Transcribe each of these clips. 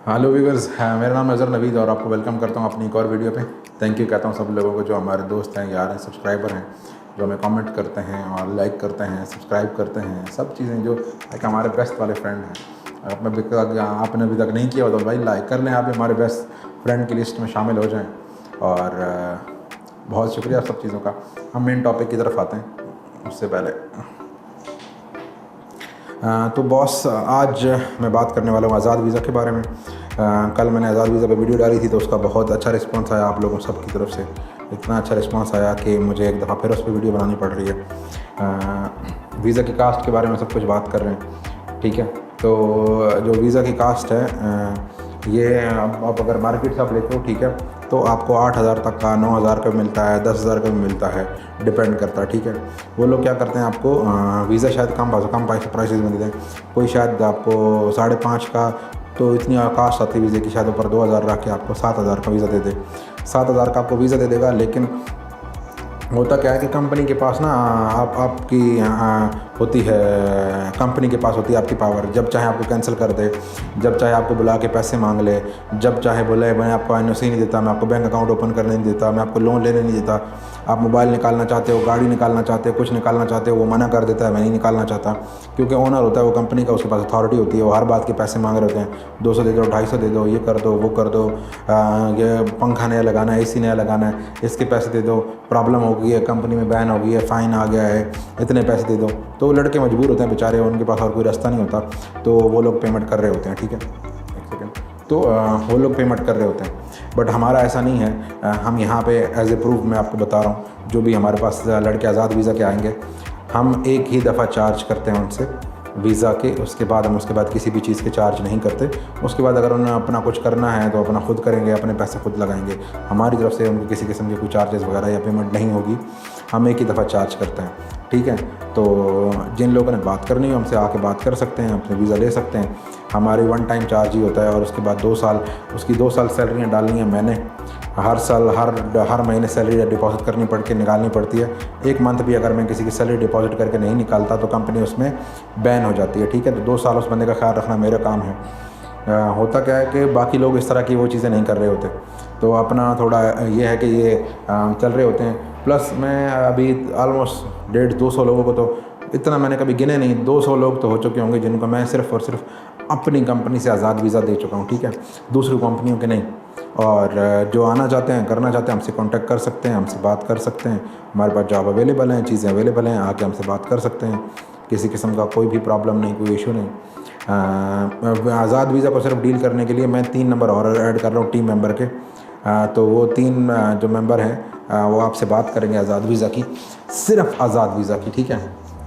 Hello viewers, मेरा नाम नज़र नवीद और आपको वेलकम करता हूँ अपनी एक और वीडियो पे। थैंक यू कहता हूँ सब लोगों को जो हमारे दोस्त हैं, यार हैं, सब्सक्राइबर हैं, जो हमें कमेंट करते हैं और लाइक करते हैं, सब्सक्राइब करते हैं, सब चीज़ें जो एक हमारे बेस्ट वाले फ्रेंड हैं। आपने अभी तक नहीं किया हो तो भाई लाइक कर लें, आप भी हमारे बेस्ट फ्रेंड की लिस्ट में शामिल हो जाएँ। और बहुत शुक्रिया सब चीज़ों का। हम मेन टॉपिक की तरफ आते हैं उससे पहले। तो बॉस, आज मैं बात करने वाला हूँ आज़ाद वीज़ा के बारे में। कल मैंने आज़ाद वीज़ा पे वीडियो डाली थी तो उसका बहुत अच्छा रिस्पांस आया आप लोगों सब की तरफ से। इतना अच्छा रिस्पांस आया कि मुझे एक दफ़ा फिर उस पर वीडियो बनानी पड़ रही है। वीज़ा की कास्ट के बारे में सब कुछ बात कर रहे हैं, ठीक है। तो जो वीज़ा की कास्ट है ये आप अगर मार्केट से आप लेते हो, ठीक है, तो आपको 8,000 तक का, 9,000 का मिलता है, 10,000 का भी मिलता है, डिपेंड करता है, ठीक है। वो लोग क्या करते हैं, आपको वीज़ा शायद कम प्राइसेस में देते हैं। कोई शायद आपको 5.5 का, तो इतनी कास्ट आती है वीज़े की, शायद ऊपर 2,000 रख के आपको 7,000 का वीज़ा दे दे। 7,000 का आपको वीज़ा दे देगा। लेकिन होता क्या है कि कंपनी के पास ना आपकी होती है, कंपनी के पास होती है आपकी पावर। जब चाहे आपको कैंसिल कर दे, जब चाहे आपको बुला के पैसे मांग ले, जब चाहे बोले मैं आपको एनओसी नहीं देता, मैं आपको बैंक अकाउंट ओपन करने नहीं देता, मैं आपको लोन लेने नहीं देता। आप मोबाइल निकालना चाहते हो, गाड़ी निकालना चाहते हो, कुछ निकालना चाहते हो, वो मना कर देता है, मैं नहीं निकालना चाहता। क्योंकि ओनर होता है वो कंपनी का, उसके पास अथॉरिटी होती है, वो हर बात के पैसे मांग रहे होते हैं। 200 दे दो, 250 दे दो, ये कर दो, वो कर दो, ये पंखा नया लगाना है, एसी नया लगाना है, इसके पैसे दे दो, प्रॉब्लम हो गई है, कंपनी में बैन हो गई है, फ़ाइन आ गया है, इतने पैसे दे दो। तो वो लड़के मजबूर होते हैं बेचारे, उनके पास और कोई रास्ता नहीं होता, तो वो लोग पेमेंट कर रहे होते हैं, ठीक है। एक सेकेंड। तो वो लोग पेमेंट कर रहे होते हैं, बट हमारा ऐसा नहीं है। हम यहाँ पे एज ए प्रूफ मैं आपको बता रहा हूँ, जो भी हमारे पास लड़के आज़ाद वीज़ा के आएंगे, हम एक ही दफ़ा चार्ज करते हैं उनसे वीज़ा के। उसके बाद किसी भी चीज़ के चार्ज नहीं करते। उसके बाद अगर उन्हें अपना कुछ करना है तो अपना खुद करेंगे, अपने पैसे खुद लगाएंगे। हमारी तरफ से उनके किसी किस्म के कोई चार्जेस वगैरह या पेमेंट नहीं होगी। हम एक ही दफ़ा चार्ज करते हैं, ठीक है। तो जिन लोगों ने बात करनी है हमसे आके बात कर सकते हैं, अपने वीज़ा ले सकते हैं। हमारी 1 टाइम चार्ज ही होता है और उसके बाद 2 साल, उसकी 2 साल सैलरियाँ डालनी है मैंने। हर साल हर महीने सैलरी डिपॉज़िट करनी पड़ के निकालनी पड़ती है। 1 मंथ भी अगर मैं किसी की सैलरी डिपॉज़िट करके नहीं निकालता तो कंपनी उसमें बैन हो जाती है, ठीक है। तो 2 साल उस बंदे का ख्याल रखना मेरा काम है। होता क्या है कि बाकी लोग इस तरह की वो चीज़ें नहीं कर रहे होते, तो अपना थोड़ा ये है कि ये चल रहे होते हैं। प्लस मैं अभी ऑलमोस्ट 150-200 लोगों को, तो इतना मैंने कभी गिने नहीं, 200 लोग तो हो चुके होंगे जिनको मैं सिर्फ़ और सिर्फ अपनी कंपनी से आज़ाद वीज़ा दे चुका हूँ, ठीक है, दूसरी कंपनियों के नहीं। और जो आना चाहते हैं, करना चाहते हैं, हमसे कांटेक्ट कर सकते हैं, हमसे बात कर सकते हैं। हमारे पास जॉब अवेलेबल हैं, चीज़ें अवेलेबल हैं, आके हमसे बात कर सकते हैं। किसी किस्म का कोई भी प्रॉब्लम नहीं, कोई इशू नहीं। आज़ाद वीज़ा को सिर्फ डील करने के लिए मैं 3 नंबर और ऐड कर रहा हूँ टीम मेंबर के। तो वो 3 जो मेंबर हैं वो आपसे बात करेंगे आज़ाद वीज़ा की, सिर्फ आज़ाद वीज़ा की, ठीक है।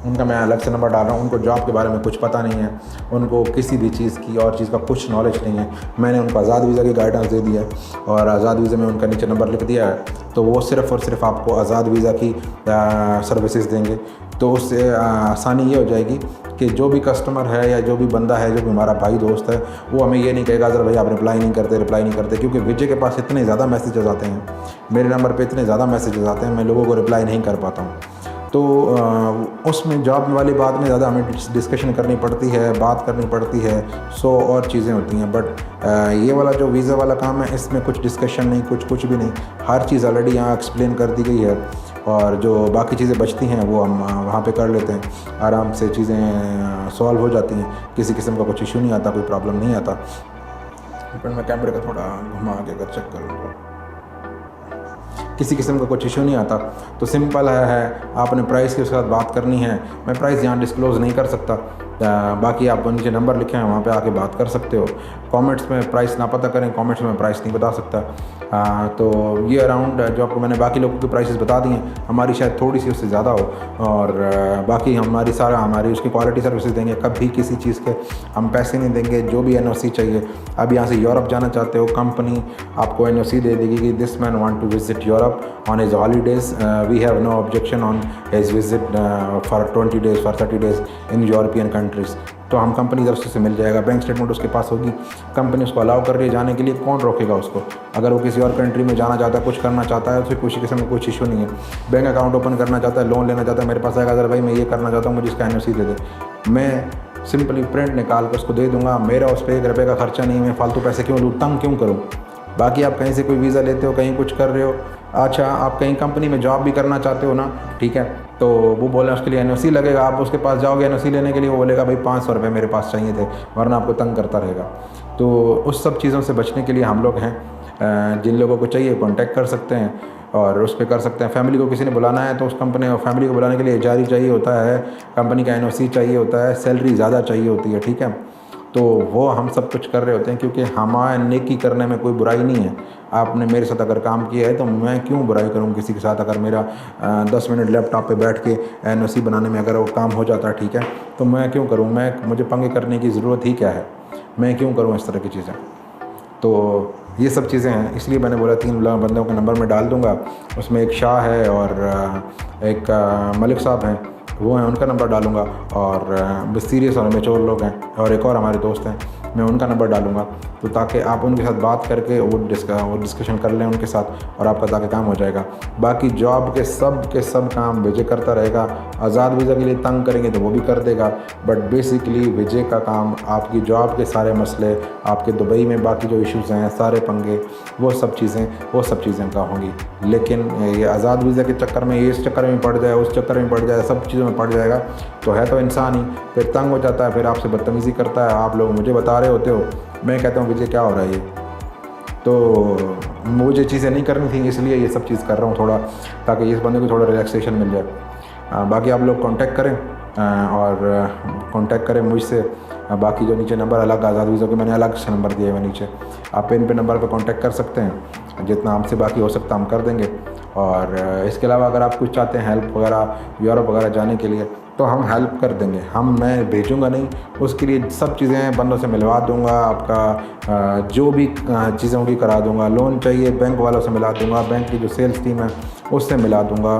उनका मैं अलग से नंबर डाल रहा हूँ। उनको जॉब के बारे में कुछ पता नहीं है, उनको किसी भी चीज़ की और चीज़ का कुछ नॉलेज नहीं है। मैंने उनको आज़ाद वीज़ा की गाइडेंस दे दिया है और आज़ाद वीज़ा में उनका नीचे नंबर लिख दिया है। तो वो सिर्फ़ और सिर्फ आपको आज़ाद वीज़ा की सर्विसेज देंगे। तो उससे आसानी ये हो जाएगी कि जो भी कस्टमर है या जो भी बंदा है, जो भी हमारा भाई दोस्त है, वो हमें ये नहीं कहेगा अगर भाई आप रिप्लाई नहीं करते, क्योंकि विजय के पास इतने ज़्यादा मैसेजेस आते हैं, मेरे नंबर पे इतने ज़्यादा मैसेजेस आते हैं, मैं लोगों को रिप्लाई नहीं कर पाता हूँ। तो उसमें जॉब वाली बात में ज़्यादा हमें डिस्कशन करनी पड़ती है, बात करनी पड़ती है, 100 और चीज़ें होती हैं। बट ये वाला जो वीज़ा वाला काम है, इसमें कुछ डिस्कशन नहीं, कुछ भी नहीं, हर चीज़ ऑलरेडी यहाँ एक्सप्लेन कर दी गई है। और जो बाकी चीज़ें बचती हैं वो हम वहाँ पे कर लेते हैं, आराम से चीज़ें सॉल्व हो जाती हैं। किसी किस्म का कुछ इशू नहीं आता, कोई प्रॉब्लम नहीं आता। पर मैं कैमरे का थोड़ा घुमा के अगर चेक करूँगा, किसी किस्म का कुछ इशू नहीं आता। तो सिंपल है, आपने प्राइस की उसके साथ बात करनी है। मैं प्राइस यहाँ डिस्क्लोज़ नहीं कर सकता, बाकी आप नीचे नंबर लिखे हैं, वहाँ पे आके बात कर सकते हो। कमेंट्स में प्राइस ना पता करें, कमेंट्स में प्राइस नहीं बता सकता। तो ये अराउंड जो आपको मैंने बाकी लोगों की प्राइसेस बता दी हैं, हमारी शायद थोड़ी सी उससे ज़्यादा हो। और बाकी हमारी उसकी क्वालिटी सर्विसेज देंगे, कभी किसी चीज़ के हम पैसे नहीं देंगे। जो भी एनओसी चाहिए, अब यहाँ से यूरोप जाना चाहते हो, कंपनी आपको एनओसी दे देगी कि this man want to visit Europe on his holidays, we have no objection on his visit for 20 days, for 30 days in European countries. तो हम कंपनी तरफ से मिल जाएगा, बैंक स्टेटमेंट उसके पास होगी, कंपनी उसको अलाउ कर रही है जाने के लिए, कौन रोकेगा उसको। अगर वो किसी और कंट्री में जाना चाहता है, कुछ करना चाहता है, तो किसी किस्म का कुछ इशू नहीं है। बैंक अकाउंट ओपन करना चाहता है, लोन लेना चाहता है, मेरे पास आएगा, अगर भाई मैं ये करना चाहता हूँ, मुझे इसका एनओसी दे दे। मैं सिंपली प्रिंट निकाल कर उसको दे दूंगा। मेरा उस पर 1 रुपये का खर्चा नहीं है, मैं फालतू पैसे क्यों लूँ, तंग क्यों करूँ। बाकी आप कहीं से कोई वीज़ा लेते हो, कहीं कुछ कर रहे हो, अच्छा आप कहीं कंपनी में जॉब भी करना चाहते हो ना, ठीक है, तो वो बोले उसके लिए NOC लगेगा। आप उसके पास जाओगे NOC लेने के लिए, वो बोलेगा भाई 500 रुपये मेरे पास चाहिए थे, वरना आपको तंग करता रहेगा। तो उस सब चीज़ों से बचने के लिए हम लोग हैं, जिन लोगों को चाहिए कॉन्टैक्ट कर सकते हैं और उस पर कर सकते हैं। फैमिली को किसी ने बुलाना है तो उस कंपनी और फैमिली को बुलाने के लिए एजारी चाहिए होता है, कंपनी का NOC चाहिए होता है, सैलरी ज़्यादा चाहिए होती है, ठीक है। तो वो हम सब कुछ कर रहे होते हैं, क्योंकि हमारे नेकी करने में कोई बुराई नहीं है। आपने मेरे साथ अगर काम किया है तो मैं क्यों बुराई करूँ किसी के साथ। अगर मेरा 10 मिनट लैपटॉप पे बैठ के NOC बनाने में अगर वो काम हो जाता है, ठीक है, तो मैं क्यों करूँ, मुझे पंगे करने की ज़रूरत ही क्या है, मैं क्यों करूँ इस तरह की चीज़ें। तो ये सब चीज़ें हैं, इसलिए मैंने बोला 3 बंदों के नंबर मैं डाल दूँगा। उसमें एक शाह है और एक मलिक साहब हैं, वो हैं, उनका नंबर डालूँगा। और सीरियस और मेच्योर लोग हैं, और एक और हमारे दोस्त हैं, मैं उनका नंबर डालूँगा, तो ताकि आप उनके साथ बात करके वो डिस्कशन कर लें उनके साथ, और आपका ताकि काम हो जाएगा। बाकी जॉब के सब काम विजय करता रहेगा। आज़ाद वीज़ा के लिए तंग करेंगे तो वो भी कर देगा, बट बेसिकली विजय का काम आपकी जॉब के सारे मसले, आपके दुबई में बाकी जो इश्यूज़ हैं, सारे पंगे, वो सब चीज़ें का होंगी। लेकिन ये आज़ाद वीज़ा के चक्कर में, ये इस चक्कर में पड़ जाए, उस चक्कर में पड़ जाए, सब चीज़ों में पड़ जाएगा, तो है तो इंसान ही, फिर तंग हो जाता है, फिर आपसे बदतमीज़ी करता है। आप लोग मुझे बता रहे होते हो, मैं कहता हूँ विजय क्या हो रहा है ये, तो मुझे चीज़ें नहीं करनी थी, इसलिए ये सब चीज़ कर रहा हूँ थोड़ा, ताकि इस बंदे को थोड़ा रिलैक्सेशन मिल जाए। बाकी आप लोग कांटेक्ट करें और कांटेक्ट करें मुझसे। बाकी जो नीचे नंबर अलग आज़ाद वीज़ा के मैंने अलग से नंबर दिए हुए नीचे, आप इन पे नंबर पे कांटेक्ट कर सकते हैं, जितना हमसे बाकी हो सकता हम कर देंगे। और इसके अलावा अगर आप कुछ चाहते हैं हेल्प वगैरह यूरोप वगैरह जाने के लिए, तो हम हेल्प कर देंगे। मैं भेजूंगा नहीं, उसके लिए सब चीज़ें बंदों से मिलवा दूंगा, आपका जो भी चीज़ें होंगी करा दूंगा। लोन चाहिए बैंक वालों से मिला दूंगा, बैंक की जो सेल्स टीम है उससे मिला दूंगा।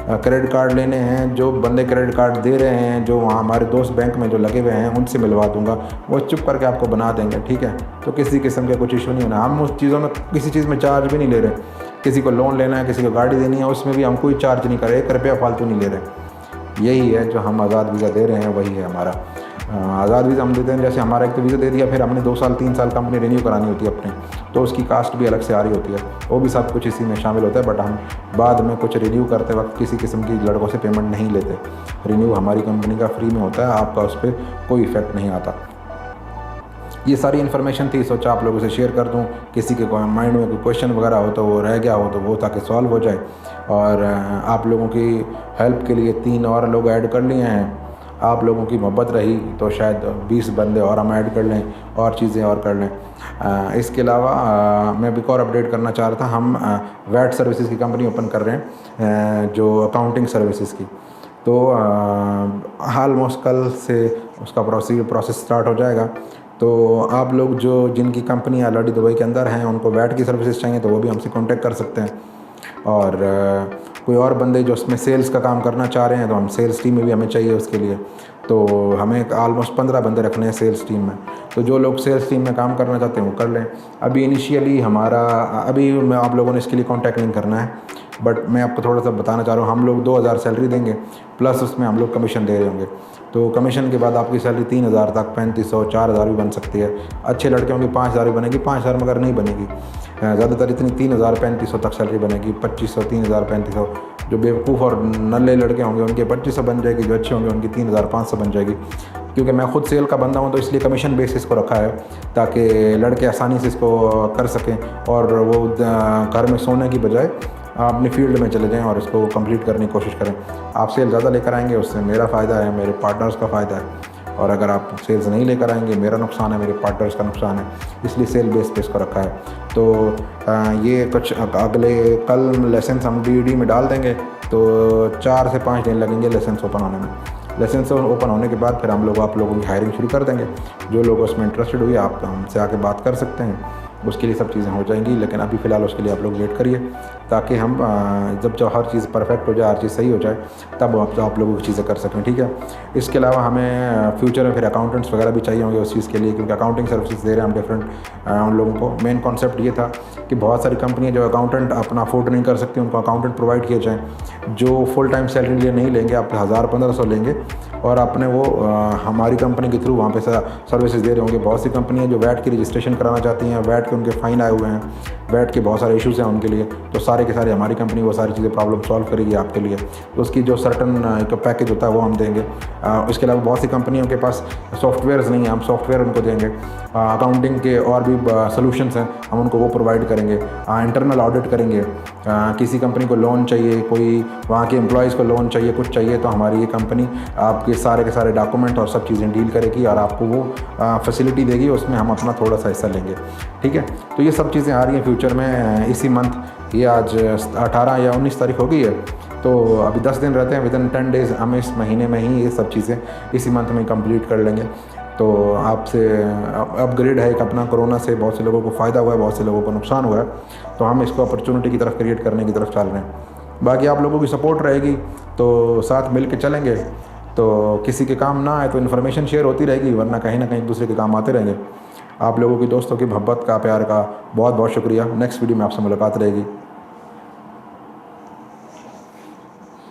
क्रेडिट कार्ड लेने हैं, जो बंदे क्रेडिट कार्ड दे रहे हैं, जो वहाँ हमारे दोस्त बैंक में जो लगे हुए हैं, उनसे मिलवा दूंगा, वो चुप करके आपको बना देंगे, ठीक है। तो किसी किस्म का कुछ इशू नहीं होना। हम उस चीज़ों में किसी चीज़ में चार्ज भी नहीं ले रहे। किसी को लोन लेना है, किसी को गाड़ी देनी है, उसमें भी हम कोई चार्ज नहीं कर रहे, 1 रुपया फालतू नहीं ले रहे। यही है जो हम आज़ाद वीज़ा दे रहे हैं, वही है हमारा आज़ाद वीज़ा हम देते हैं। जैसे हमारा एक तो वीज़ा दे दिया, फिर हमने 2 साल 3 साल कंपनी रिन्यू करानी होती है अपने, तो उसकी कास्ट भी अलग से आ रही होती है, वो भी सब कुछ इसी में शामिल होता है। बट हम बाद में कुछ रिन्यू करते वक्त किसी किस्म की लड़कों से पेमेंट नहीं लेते। रिन्यू हमारी कंपनी का फ्री में होता है, आपका उस पर कोई इफेक्ट नहीं आता। ये सारी इन्फॉर्मेशन थी, सोचा आप लोगों से शेयर कर दूं। किसी के माइंड में कोई क्वेश्चन वगैरह हो तो वो रह गया हो तो वो ताकि सॉल्व हो जाए। और आप लोगों की हेल्प के लिए 3 और लोग ऐड कर लिए हैं। आप लोगों की मोहब्बत रही तो शायद 20 बंदे और हम ऐड कर लें और चीज़ें और कर लें। इसके अलावा मैं एक और अपडेट करना चाह रहा था। हम वैट सर्विसेज की कंपनी ओपन कर रहे हैं, जो अकाउंटिंग सर्विसेज की। तो ऑलमोस्ट कल से उसका प्रोसेस स्टार्ट हो जाएगा। तो आप लोग जिनकी कंपनी ऑलरेडी दुबई के अंदर हैं, उनको वैट की सर्विसेज चाहिए तो वो भी हमसे कांटेक्ट कर सकते हैं। और कोई और बंदे जो उसमें सेल्स का काम करना चाह रहे हैं, तो हम सेल्स टीम में भी हमें चाहिए उसके लिए। तो हमें ऑलमोस्ट 15 बंदे रखने हैं सेल्स टीम में। तो जो लोग सेल्स टीम में काम करना चाहते हैं वो कर लें। अभी इनिशियली अभी मैं आप लोगों ने इसके लिए कांटेक्ट नहीं करना है, बट मैं आपको थोड़ा सा बताना चाह रहा हूँ। हम लोग 2000 सैलरी देंगे, प्लस उसमें हम लोग कमीशन दे रहे होंगे। तो कमीशन के बाद आपकी सैलरी 3000 तक, 3500, 4000 भी बन सकती है। अच्छे लड़के होंगे 5000 भी बनेगी, 5000 मगर नहीं बनेगी ज़्यादातर, इतनी 3000 3500 तक सैलरी बनेगी। 2500, 3000, 3500। जो बेवकूफ़ और नल्ले लड़के होंगे उनके 2500 बन जाएगी, जो अच्छे होंगे उनकी 3500 बन जाएगी। क्योंकि मैं खुद सेल का बंदा हूँ, तो इसलिए कमीशन बेसिस को रखा है ताकि लड़के आसानी से इसको कर सकें और वो घर में सोने की बजाय अपनी फील्ड में चले जाएं और इसको कंप्लीट करने की कोशिश करें। आप सेल ज़्यादा लेकर आएंगे, उससे मेरा फ़ायदा है, मेरे पार्टनर्स का फ़ायदा है। और अगर आप सेल्स नहीं लेकर आएंगे, मेरा नुकसान है, मेरे पार्टनर्स का नुकसान है। इसलिए सेल बेस पे इसको रखा है। तो ये कुछ कल लाइसेंस हम DED में डाल देंगे, तो 4 से 5 दिन लगेंगे लाइसेंस ओपन होने में। लाइसेंस ओपन होने के बाद फिर हम लोग आप लोगों की हायरिंग शुरू कर देंगे। जो लोग उसमें इंटरेस्टेड हुए आप हमसे आके बात कर सकते हैं। उसके लिए सब चीज़ें हो जाएंगी, लेकिन अभी फ़िलहाल उसके लिए आप लोग वेट करिए, ताकि हम जब हर चीज़ परफेक्ट हो जाए, हर चीज़ सही हो जाए, तब आप लोगों की चीज़ें कर सकें, ठीक है। इसके अलावा हमें फ्यूचर में फिर अकाउंटेंट्स वगैरह भी चाहिए होंगे उस चीज़ के लिए, क्योंकि अकाउंटिंग सर्विसेज दे रहे हैं हम डिफरेंट उन लोगों को। मेन कॉन्सेप्ट ये था कि बहुत सारी कंपनियाँ जो अकाउंटेंट अपना अफोर्ड नहीं कर सकती, उनको अकाउंटेंट प्रोवाइड किए जाएँ, जो फुल टाइम सैलरी लिए नहीं लेंगे, आप 1000-1500 लेंगे और अपने वो हमारी कंपनी के थ्रू वहाँ पे सर्विसेज दे रहे होंगे। बहुत सी कंपनियाँ जो वैट की रजिस्ट्रेशन कराना चाहती हैं, वैट के उनके फ़ाइन आए हुए हैं, वैट के बहुत सारे इश्यूज़ हैं उनके लिए, तो सारे के सारे हमारी कंपनी वो सारी चीज़ें प्रॉब्लम सॉल्व करेगी आपके लिए। तो उसकी जो सर्टन एक पैकेज होता है वो हम देंगे। इसके अलावा बहुत सी कंपनियों के पास सॉफ्टवेयर्स नहीं है, हम सॉफ्टवेयर उनको देंगे। अकाउंटिंग के और भी सॉल्यूशंस हैं, हम उनको वो प्रोवाइड करेंगे। इंटरनल ऑडिट करेंगे। किसी कंपनी को लोन चाहिए, कोई वहाँ के एम्प्लॉयज़ को लोन चाहिए, कुछ चाहिए, तो हमारी ये कंपनी आपके सारे के सारे डॉक्यूमेंट और सब चीज़ें डील करेगी और आपको वो फैसिलिटी देगी, उसमें हम अपना थोड़ा सा हिस्सा लेंगे, ठीक है। तो ये सब चीज़ें आ रही हैं फ्यूचर में इसी मंथ। ये आज 18 या 19 तारीख हो गई है, तो अभी 10 दिन रहते हैं। विदिन 10 डेज़ हम इस महीने में ही ये सब चीज़ें इसी मंथ में कंप्लीट कर लेंगे। तो आपसे अपग्रेड है एक अपना। कोरोना से बहुत से लोगों को फ़ायदा हुआ है, बहुत से लोगों को नुकसान हुआ है, तो हम इसको अपॉर्चुनिटी की तरफ क्रिएट करने की तरफ चल रहे हैं। बाकी आप लोगों की सपोर्ट रहेगी तो साथ मिल के चलेंगे, तो किसी के काम ना आए तो इन्फॉर्मेशन शेयर होती रहेगी, वरना कहीं ना कहीं एक दूसरे के काम आते रहेंगे। आप लोगों की, दोस्तों की मोहब्बत का, प्यार का बहुत बहुत शुक्रिया। नेक्स्ट वीडियो में आपसे मुलाकात रहेगी।